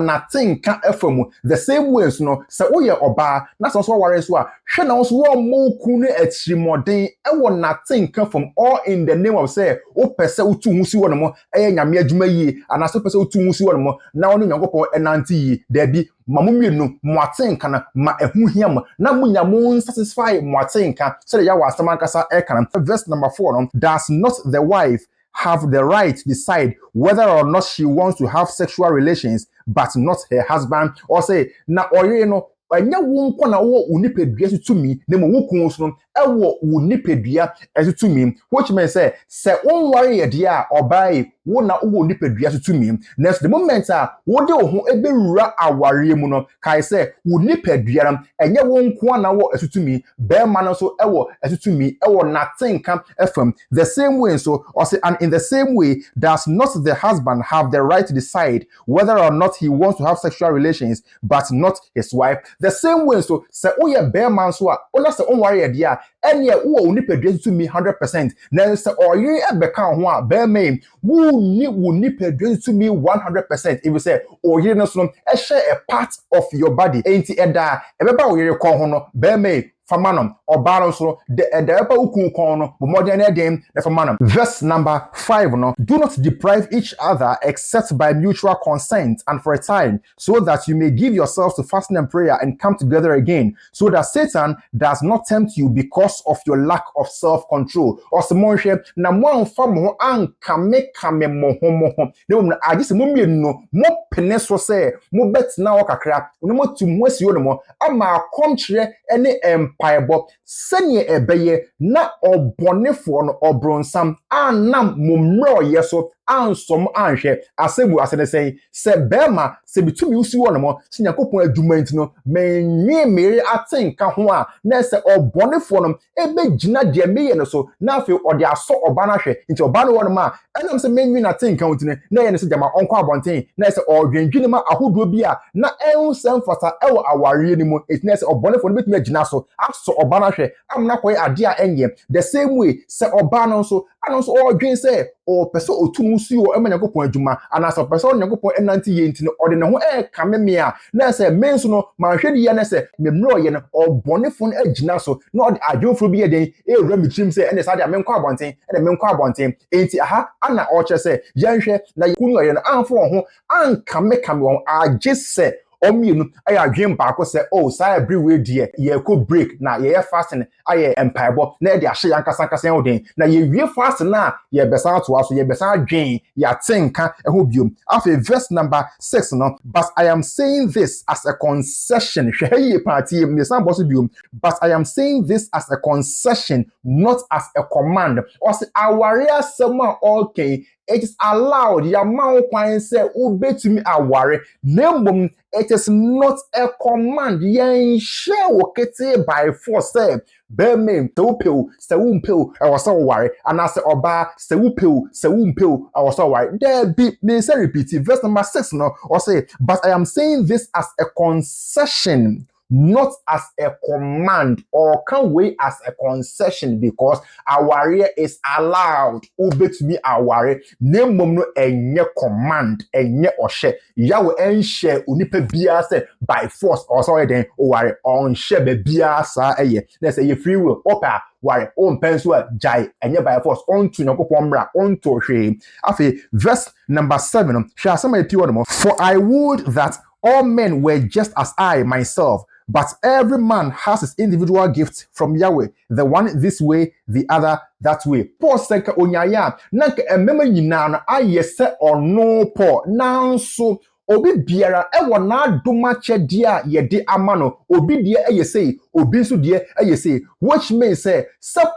Speaker 1: na tenka famo the same way no se oye oba na so ware so a hwe na so wo ma woku ne atirimoden na tenka fam all in the name of say o pese utu husi wo no mo nyame adwuma yie ana so pese utu husi wo no mo na wonu nyankopɔ enanti yi da bi mamumienu moatenka na ma ehu hiam na munya mo satisfy moatenka so ya wa asama kasa ekana verse number 4 no does not the wife have the right to decide whether or not she wants to have sexual relations but not her husband or say na oyere no anya wo nko na wo unipadua tutumi na mo wukun so no ewo unipadua tutumi which means say onware ye dia obai wo na wo nipadua so tumi next the moment wo de wo ho ebewura aware mu no kai say wo nipadua no enye wo nko na wo asutumi be ma no so ewo asutumi ewo natenka efam the same way so also and in the same way does not the husband have the right to decide whether or not he wants to have sexual relations but not his wife the same way so say oye be man so a ona say on ware dia ene wo nipadua to me 100% na say oye ebeka ho a be me wo nipadua to me 100% if you say oye no so e share a part of your body enti eda ebeba oye ko ho no be me Famanum or balance the upper corner, more than a dame, the Famanum. Verse number 5 no, do not deprive each other except by mutual consent and for a time, so that you may give yourselves to fasting and prayer and come together again, so that Satan does not tempt you because of your lack of self-control. Or Samonche, na one famo an kame moho. No, I just no more peneso say, more bet now kakra, no more to mwesi yono, ama contrary any Piebo, Senye ebeye, na obonefo no obronsam, anam mumro yeso, ansom anhwe, asebu asene se bema, se bitumi usi wono mo, sinyakopon adwuma no, menye mere atenka ho a, na se obonefo no, ebe gina de meye no so, na afi ode aso oba na hwe, nti oba no wono ma, enam se menye na atenka hotine, na ye ne se jama onko abonten, na se odwendwene ma ahodo bi a, na ehun sem fata ewo aware ni mo, etine se obonefo no betumi agina so, so obana hwe amna koy ade a enye the same way se obana so anonso odwen se o pese otumu si o emanyakopon adwuma anasa pese onyakopon enanti ye ntine ode ne ho kameme a na se menso no manhwede ye na se memro ye no obonefo no agina so na ode adwofo bi ye den ewura mitrim se ene sa de amenkọ abonten enti aha ana o che se yenhwe na kunu ye no anfo ho ankame won agye se omienu aya adwen baako se saa every way die ye ko break na ye fasting aye empaibo na e de ahye yankasa odin na ye wie fasting na ye besa to aso ye besa adwen ya tenka ho biom afi verse number 6 no but I am saying this as a concession hweye party me san boss biom but I am saying this as a concession not as a command or say aware sama okay it is allowed ya ma kwan say obetumi aware nembom it is not a command yen share wokete by force say be me to pew se wumpeu e wo so ware anase oba se wumpeu I was so ware there be me say repeat verse number 6 no or say but I am saying this as a concession not as a command or can we as a concession because aware is allowed obetumi aware nemmom no enye command enye ohye yawo enhye onipa bia say by force or so den oware on hye be bia sa eye na say you free will opa ware on penso a jai enye by force on to nyakopon mra on to hwe afi verse number 7 hwe asema eti wodo for I would that all men were just as I myself, but every man has his individual gift from Yahweh, the one this way, the other that way. Paul said, Onyaya, nanka emema nyina na ayese ono Paul, nanso obi biara ewo na adoma chede a yede amano obi die eyese obi nso die eyese which means say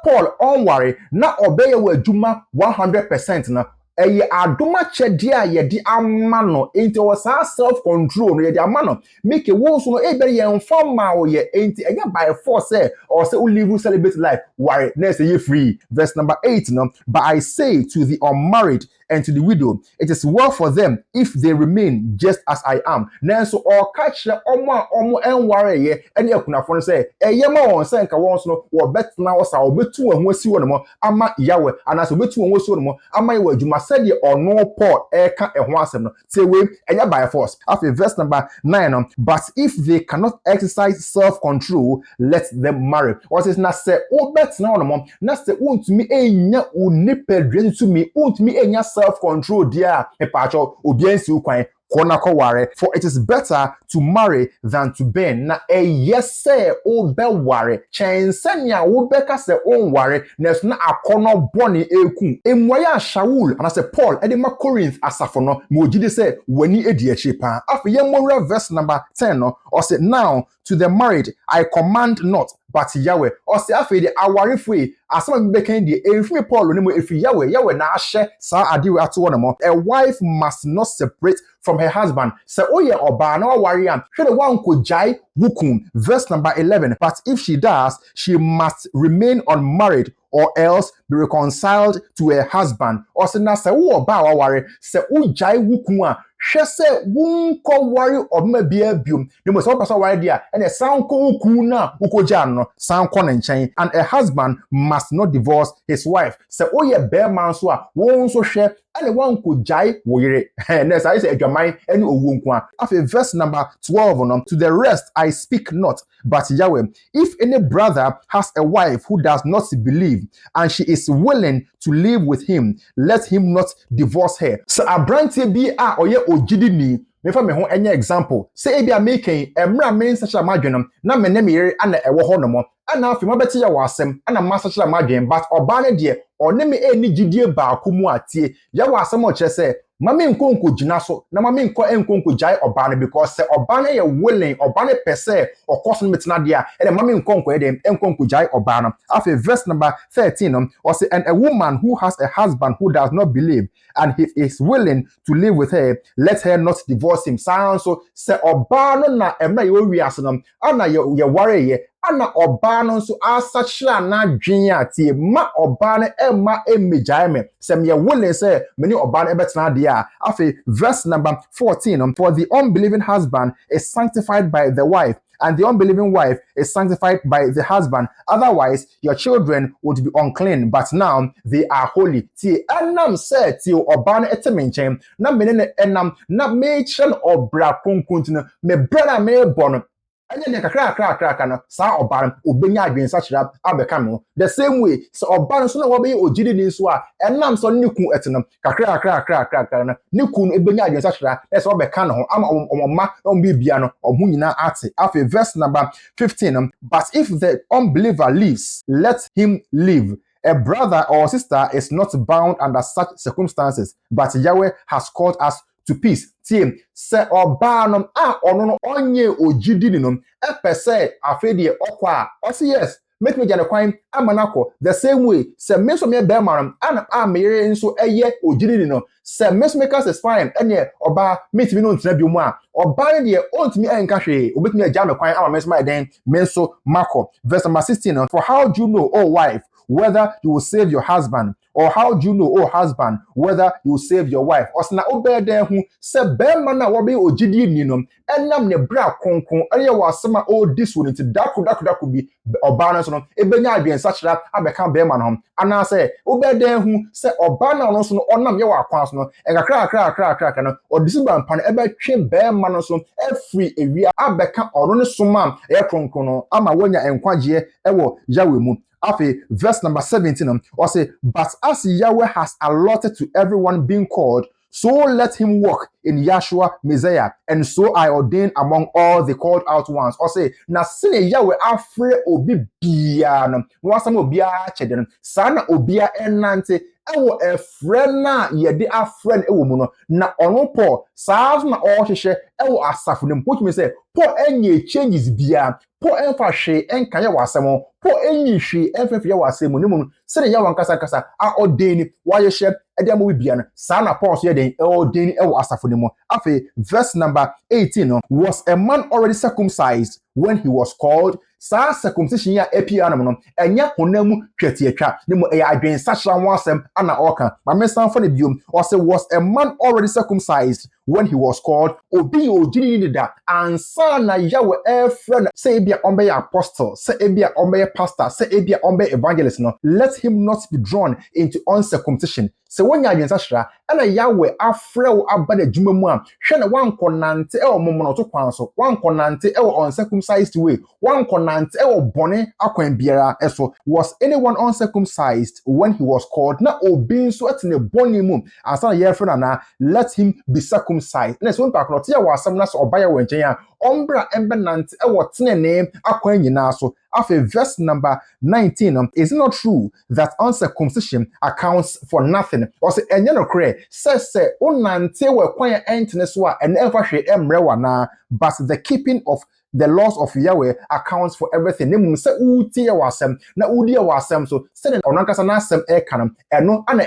Speaker 1: Paul onware na obeye wa adwuma 100% na eye adoma chede a yede amano enti o sa self control no yede amano make wo so no e bere ye mfama wo ye enti enya by force say or say live celebrate life worry na say you free verse number 8 no but I say to the unmarried and to the widow, it is well for them if they remain just as I am. Nanso or catch omo enware ye ene akunafo no say eyema won say nka won so no wo bet na wo sa obetu ho asi won mo ama yawe anaso obetu ho asi won mo ama ye adwuma said ono Paul eka eho asem no say we enya by force. After verse number 9 but if they cannot exercise self-control, let them marry. What is na say obet na mo na say untumi enya unipadre to me untumi enya self-control dear epacho obiensi ukwan kona koware for it is better to marry than to burn na yes say obe ware chensanya obeka se onware neso na akono boni eku emwaya Shaul and say Paul edema Corinth asafo no mo gide say wani edi achi pa afi ye verse number 10 no or say now to the married I command not but Yahweh. Or say afi the awari free. As some became the free Paul no if Yahweh na ashe sa adi ato no mo. A wife must not separate from her husband. Say oye oba na wari am. Hwe the one ko jai wukum. Verse number 11. But if she does, she must remain unmarried or else be reconciled to her husband. Or say na say wo oba wa wari say o jai wukum a hwe say wonko wari obma bia biom. The most person wari dia and a sound ko wukum na ukoja no sound ko nchen. And a husband must not divorce his wife. Say oye bear man so a won so hwe and one could jai woyere. Next, I say Jamai any owunkwa. After verse number 12 to the rest I speak not, but Yahweh. If any brother has a wife who does not believe, and she is willing to live with him, let him not divorce her. So a branty be oye ojidi ni. Mefa me ho enye example. Say ebia making emra men such a madwenum na me ne mere ana ewo ho no mo. Ana afi mabeti ya wasem ana masa such a madwen but oba ne de one me eni gidie baako mu atie. Ya wasem o kire say mame nkonko gina so na mame nkonko jai oba ne because say oba ne ye willing oba ne pese okoso no metina de a e mame nkonko e de nkonko jai oba no. Afi verse number 13 or say and a woman who has a husband who does not believe and he is willing to live with her, let her not divorce him. So say oba no na emra ye wiase no ana ye ware ye ana oba no so asachira na dwen atie ma oba no emma emmejaime say me willing say many oba no ebetena de a. Afi verse number 14 for the unbelieving husband is sanctified by the wife, and the unbelieving wife is sanctified by the husband. Otherwise, your children would be unclean, but now they are holy. Tie enam say tie oba no etemenchen na menene enam na mechen obra kunkuntino me brana me bono. And then kakra no sa oba obenya adwen sachira abeka no the same way so oba no so na wo be ogidi ni so a enam so ne ku etenam kakra no ne ku no ebenya adwen sachira e so obeka no ho ama omma ombibia no omu nyina ate. After verse number 15 but if the unbeliever leaves, let him live. A brother or sister is not bound under such circumstances, but Yahweh has called us to peace. Tie se oba no ono no onye ogidi ni no epe se afedie okwa o say yes make me jane kwan amanako the same way se me so me be maram ana amere nso eye ogidi ni no se me so make us is fine ene oba meet me no ntena bi mu a oba ne de ontimi enka hwe obetumi agya me kwan ama me so my den me so mako. Verse number 16 for how do you know, O wife, whether you will save your husband? Or how do you know, O husband, whether you will save your wife? Osna obeden hu se bema na wabe ogidi ni no enam ne bra konkon eye wasema o this one nti daku bi oba no so no ebenya adwen sachira abeka bema no ana se obeden hu se oba na no so no onam ye wa akwan so no ekakra no odisi bampa no ebe twe bema no so every ewia abeka ono ne soma ye konkon no ama wonya enkwaje ewo Yahweh mu. After verse number 17 or say but as Yahweh has allotted to everyone being called, so let him walk in Yahshua Messiah, and so I ordain among all the called out ones. Or say na sine Yahweh afre obi bia no wasam obia chede sana obia enante ewo efre na yede afre ewo mu no na ono Paul saas na all hwehwe ewo asafo ne which means say Paul enye changes bia Paul enfa hwe enka ye wasam Paul enyi hwe enfa ye wasam ne mu sine Yahweh nkasa a ordain wa ye hwe ede mo bia no sana Paul so ye den ordain ewo asafo ne mu. Afi verse number 18 was a man already circumcised when he was called? Sa circumcision ya epia no enya honamu twetiatwa ne mu eya adwen sachra ho asem ana oka ma mesan for ne biom or say was a man already circumcised when he was called? Obi ogini ni da ansa na Yahweh a friend say bia ombe apostle say bia ombe pastor say bia ombe evangelist no let him not be drawn into uncircumcision. Se wonya adwen sachra ana Yahweh afrew abada dwuma mu a hwe na wankonante e omomono to kwan so wankonante e uncircumcised way wankonante e bone akwan biara eso. Was anyone uncircumcised when he was called? Na obi so atine bone mu ansa ye frena na let him be circumcised. Na so npa knot ya wasam na so obaya wenchen a ombra embenante e tenene akwan nyina so. After verse number 19 is it not true that uncircumcision accounts for nothing? Or say enye no kre says unante we kwan entene so a ene emfa hwe emre wana but the keeping of the laws of Yahweh accounts for everything. Nemu se uti ya wasem na udi ya wasem so se ne onankasa na asem kanam eno ana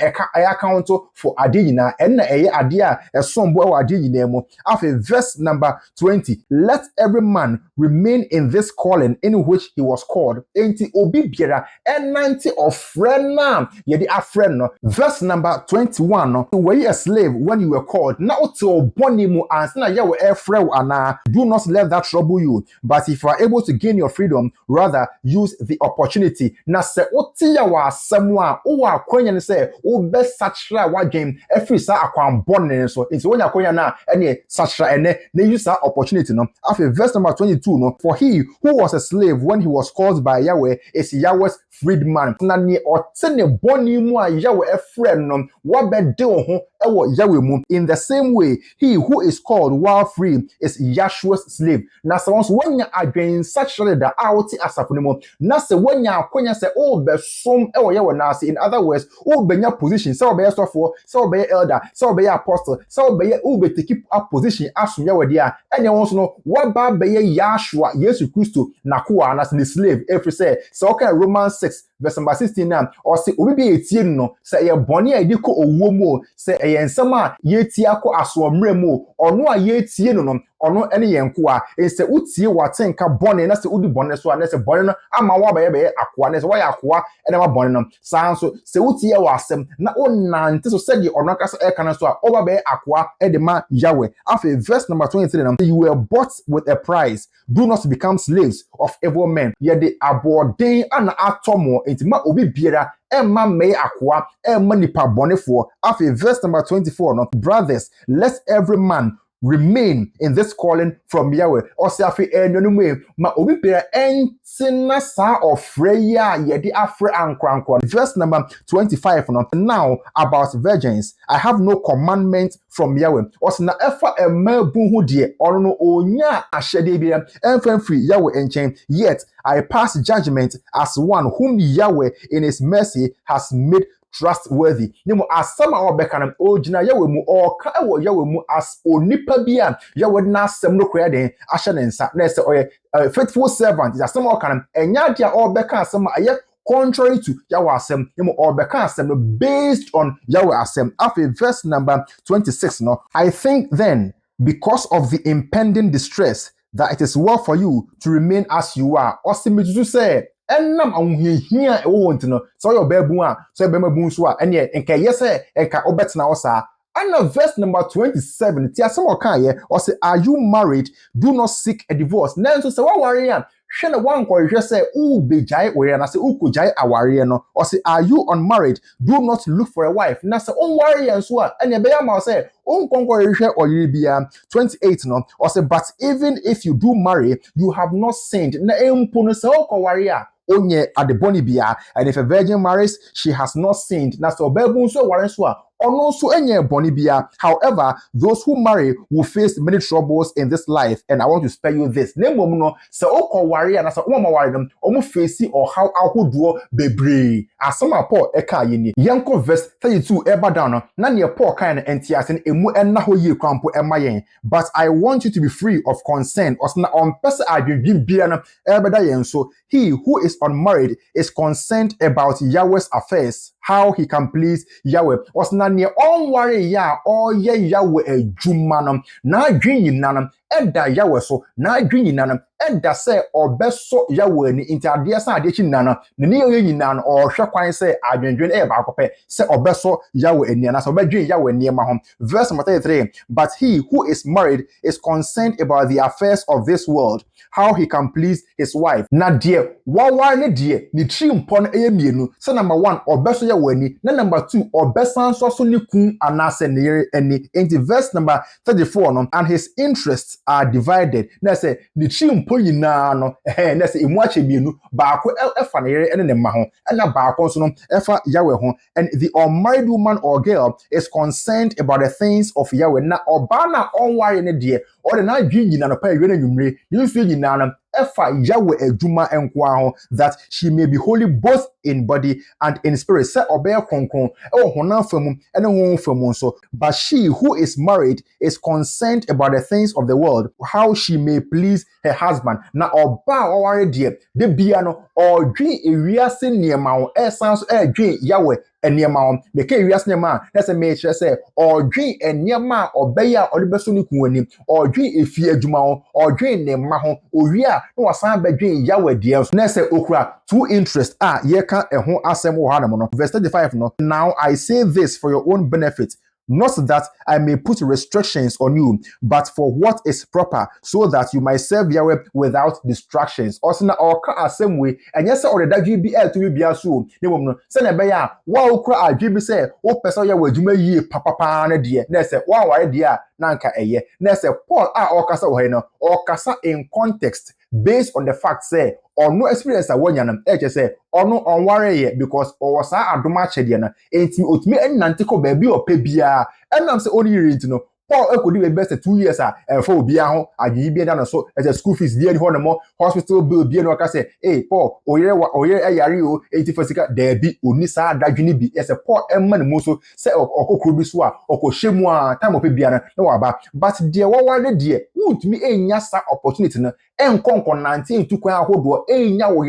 Speaker 1: account for ade nyina enna eye ade a esombo e ade nyina mu. Afi verse number 20, let every man remain in this calling in which he was called. Enti obi biara enanti ofre na ye di afre no. Verse number 21 no, were you a slave when you were called? Na ote oboni mu ansa na ye we efre ana. Do not let that trouble you, but if you are able to gain your freedom, rather use the opportunity. Na se oti ya wa asem a wo akwanya ne se wo be sachra wa game every sa akwan bonne so. Enti wonya akwanya na ene sachra ene na use that opportunity no. After verse number 22 no, for he who was a slave when he was called by Yahweh is Yahweh's freedman. Na ne otene boni mu a Yahweh efre no wa be de ho ewo Yahweh mu. In the same way, he who is called while free is Yahshua's slave. Na se once wonya adwen sachre da out asafo ne mu, na se wonya akwanya se o be som ewo Yahweh na se. In other words, o benya position se o be sofo, se o be elder, se o be apostle, se o be take up position aso Yahweh dia. Enya won no waba be Yahshua Yesu Kristo na ko na se the slave every say okay Romans 6 verse number 16 na or say obi be etie no say ye bone a edi ko owuo mu say ye nsem a ye tie akọ aso mre mu ono a ye tie no ono ene ye nko a say utie watenka bone na say udi bone so na say bone no ama wa be akoa na say wa ya akoa ene ma bone no san so say utie wa asem na onante so say the ono kasa e kana so a oba be akoa e de ma Yahweh. After verse number 23 now, you were bought with a price. Do not become slaves of evil men. Ye de aborden ana atomo intima obi biara emma me akwa emma nipa bonefo. After verse number 24 now, brothers, let every man remain in this calling from Yahweh. Or say afi enyonume ma obi biara entina sa ofre ya ye de afre ankranko. Verse number 25 now about virgins, I have no commandment from Yahweh. Osna efa ema bunhu de ono no onya ahyede bia emfa free Yahweh enchen, yet I pass judgment as one whom Yahweh in his mercy has made trustworthy. Nemo asama obekanam ojina Yahweh mu or ka ewo Yahweh mu as onipa bia Yahweh na asem no kra den ahye ne nsa na say oye faithful servant is asama okanam enya dia obeka asema aye contrary to Yahweh asem. Nemo obeka asem no based on Yahweh asem. After verse number 26 no, I think then because of the impending distress that it is well for you to remain as you are. Osimitu say enam ahihia e wo ntino so your babu a so be mabu so a ene enka yese enka obetna osa. And verse number 27 ti asem okan ye or say are you married? Do not seek a divorce. Nanso say wa worry am hwe na wan ko hwe say u bejai we na say u ko jai aware no or say are you unmarried? Do not look for a wife. Na say on worry and so a ene be am say on konko hwe oyiri bia. 28 no or say but even if you do marry, you have not sinned. Na empo no say o ko worry a onye adeboni bia, and if a virgin marries, she has not sinned. Na so bebu so worry so a ono so enye boni bia. However, those who marry will face many troubles in this life, and I want to spare you this. Nemom no se okọ worry na se oma worry them omo face or how ahodo bebre. Asama Paul eka yeni. Yenko verse 32 eba down no na ne Paul kan na entiasen emu enna ho ye kwampo ema yen. But I want you to be free of concern. Osna on pese adwedwin bia no ebeda yen so. He who is unmarried is concerned about Yahweh's affairs, how he can please Yahweh. Osna ne on worry ya or ye Yahweh ejuma na adwin nyinanam eda Yahweh so na adwin nyinanam eda se obeso Yahweh ni intade sa ade chi nyinanam ne ye nyinan or hwe kwan se adwendwen e ba akopɛ se obeso Yahweh eni na se obedwen Yahweh ni ma ho. Verse 33, but he who is married is concerned about the affairs of this world, how he can please his wife. Na de wawa ne de ni chi mpon eyemienu se number 1 obeso Yahweh ni na number 2 obesan so ni kun anase ne eni. Into verse number 34 no, and his interests are divided. Na say ni chi mpon nyina no na say emu ache mienu baako efa ne yere ene ne ma ho na baako so no efa Yahweh ho. And the unmarried woman or girl is concerned about the things of Yahweh. Na oba na onware ne de or na dwi nyina no pa ewe na nwumre ni nso nyina no efa yawe ejuma enko that she may be holy both in body and in spirit. Say obey konkron e honam famu ene ho famu so. But she who is married is concerned about the things of the world, how she may please her husband. Na oba oware de bia no odwen ewiase niema wo esan so edwen yawe eniema wo meka ewiase niema na se me kire se odwen eniema obeya odebeso ni kunwani odwen efie adwuma wo odwen ne ma ho owi a na wasan bedwen yawe de so na se okura two interest ye ka eho asem wo ha no. Verse 35 no. Now I say this for your own benefit, not that I may put restrictions on you, but for what is proper, so that you might serve Yahweh without distractions. Also, na oka asem way, and yes, or the GBL to be asu. Ne woman, send a bear, wow, cry, GB say, oh, person Yahweh, you may ye papa na dear. Ness, wow, dear, nanka a ye. Ness, Paul, okasa oheno, okasa in context, based on the fact, say, or no experience a one yanam, say, or no on worry because or sa adoma chediana, ain't me utme and nantiko baby or pebia, and I'm say only reading to know. Paul could do best 2 years for Biaho, a GB done so as a school fees, dear Honamo, hospital bill, dear no say, hey, Paul, or ye a yario, 84 there be Unisa, Dajunibi, as a poor Emman Muso, say or Kubiswa, or Koshimwa, time of Biana, no about, but dear, what dear, would me a yasa opportunity, and concon 19 to Kwa Hodo, a yaw,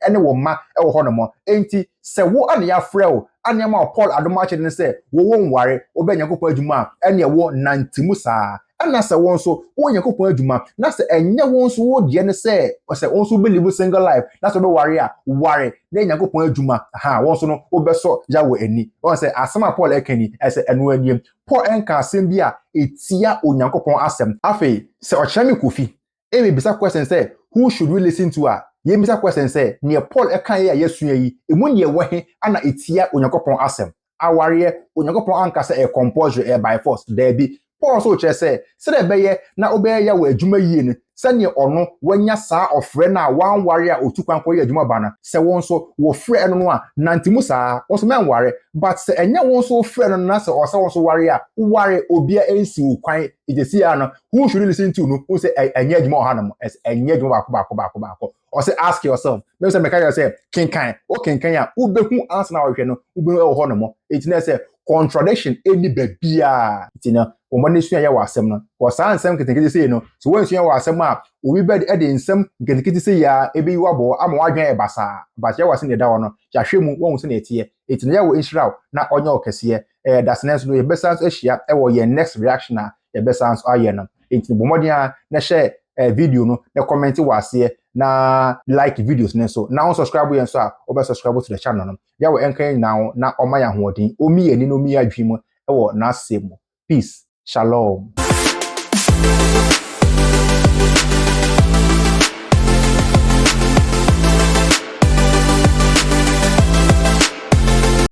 Speaker 1: and a woman, or Honamo, ain't he, say what an ya frail. Anyama Paul adomache ne say wo won ware obe Nyankopon adwuma ene wo nantimu saa ana se won so wo Nyankopon adwuma na se enye won so wo de ne say se won so believe single life na so be ware a ware na Nyankopon adwuma won so no obeso yawo ani won say asema Paul ekani ese eno aniem Paul enka asem bi a etia Onyankopon asem afei se Okyeame Quophi e bisa question say who should we listen to ye misa question say near Paul ekan ye yesu yi emu ne wehe ana etia Onyankopon asem aware Onyankopon anka say e compulsory by force there be Paul so che say be ye na obeye ya wa adwuma yie ne sane ono wanya saa ofre na wan ware a otukwan ko ye adwuma bana se won so wo frɛ eno no a nantimu saa won so men ware but se enya won so frɛ no na se o se won so ware a ware obia ensi ukwan ejesi ya no who should listen to no who say enya adwuma o hanam as enya adwuma bako or say ask yourself maybe say meka say kinkan o kinkan a ubehu answer na wohwe no ubehu e wo ho no mo etina say contradiction any bebia etina omane sua ya wasem no ko saa nsem ketekete say no so wan sua wasem a obi bed e de nsem ketekete say ya ebe yi wabo ama wadwan e basa but ya wasem ne da wo no ya hwemu won se na etie etina ya wo Israel na onye okese dasnes no ye besans ahia e wo ye next reaction a ye besans aye no etina bomodin a na share video no na comment wase na like videos ne so na unsubscribe yen so a obe subscribe to the channel no ya wo enkan now na omaya hoodin omi ani no mi adwim e wo na semo peace shalom